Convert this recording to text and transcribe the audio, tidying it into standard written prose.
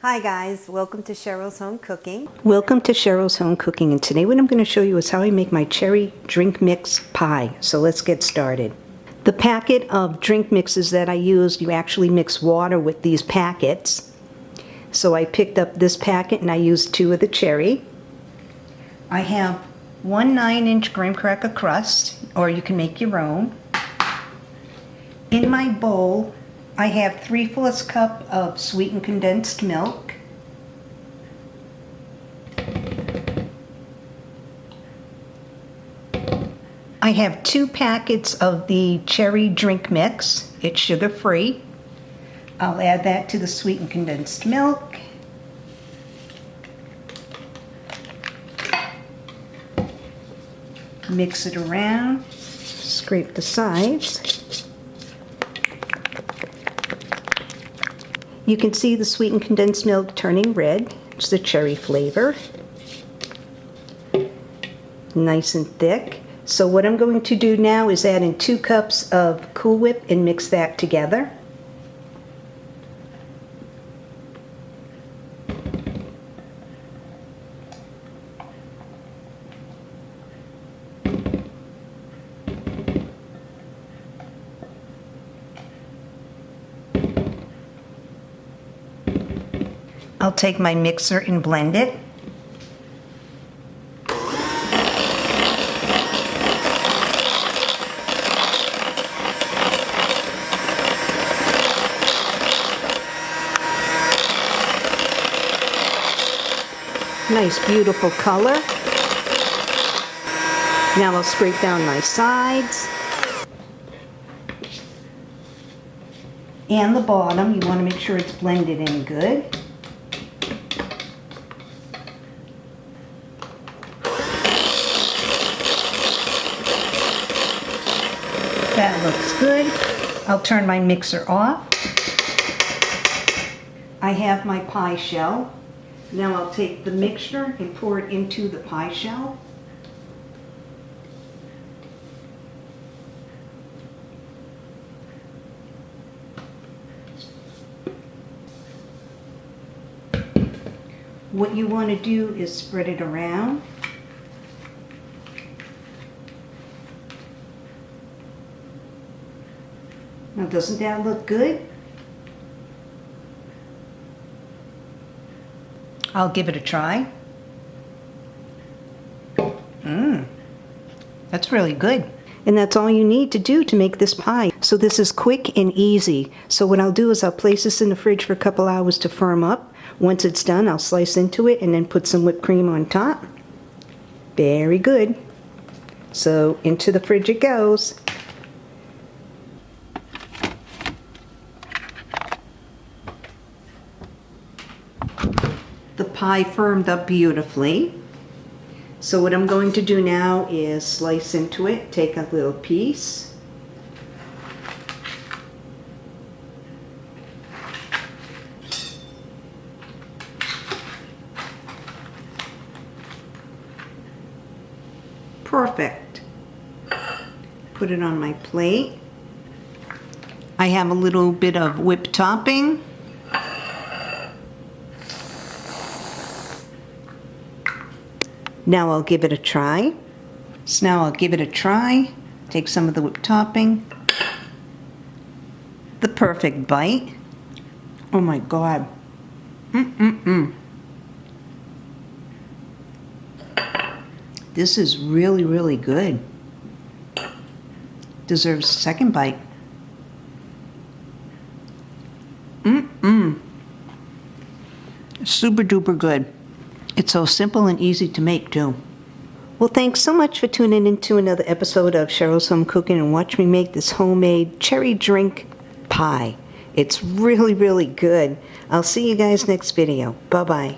Hi guys, welcome to Cheryl's Home Cooking. Welcome to Cheryl's Home Cooking, and today what I'm going to show you is how I make my cherry drink mix pie. So let's get started. The packet of drink mixes that I used, you actually mix water with these packets. So I picked up this packet and I used 2 of the cherry. I have 1 9-inch graham cracker crust, or you can make your own. In my bowl, I have 3/4 cup of sweetened condensed milk. I have 2 packets of the cherry drink mix. It's sugar-free. I'll add that to the sweetened condensed milk. Mix it around. Scrape the sides. You can see the sweetened condensed milk turning red. It's the cherry flavor. Nice and thick. So what I'm going to do now is add in 2 cups of Cool Whip and mix that together. I'll take my mixer and blend it. Nice, beautiful color. Now I'll scrape down my sides. And the bottom, you want to make sure it's blended in good. That looks good. I'll turn my mixer off. I have my pie shell. Now I'll take the mixture and pour it into the pie shell. What you want to do is spread it around. Now, doesn't that look good? I'll give it a try. That's really good. And that's all you need to do to make this pie. So this is quick and easy. So what I'll do is I'll place this in the fridge for a couple hours to firm up. Once it's done, I'll slice into it and then put some whipped cream on top. Very good. So into the fridge it goes. The pie firmed up beautifully. So what I'm going to do now is slice into it, take a little piece. Perfect. Put it on my plate. I have a little bit of whipped topping. Now I'll give it a try. Take some of the whipped topping. The perfect bite. Oh my God. This is really, really good. Deserves a second bite. Super duper good. It's so simple and easy to make too. Well, thanks so much for tuning into another episode of Cheryl's Home Cooking and watch me make this homemade cherry drink pie. It's really, really good. I'll see you guys next video. Bye-bye.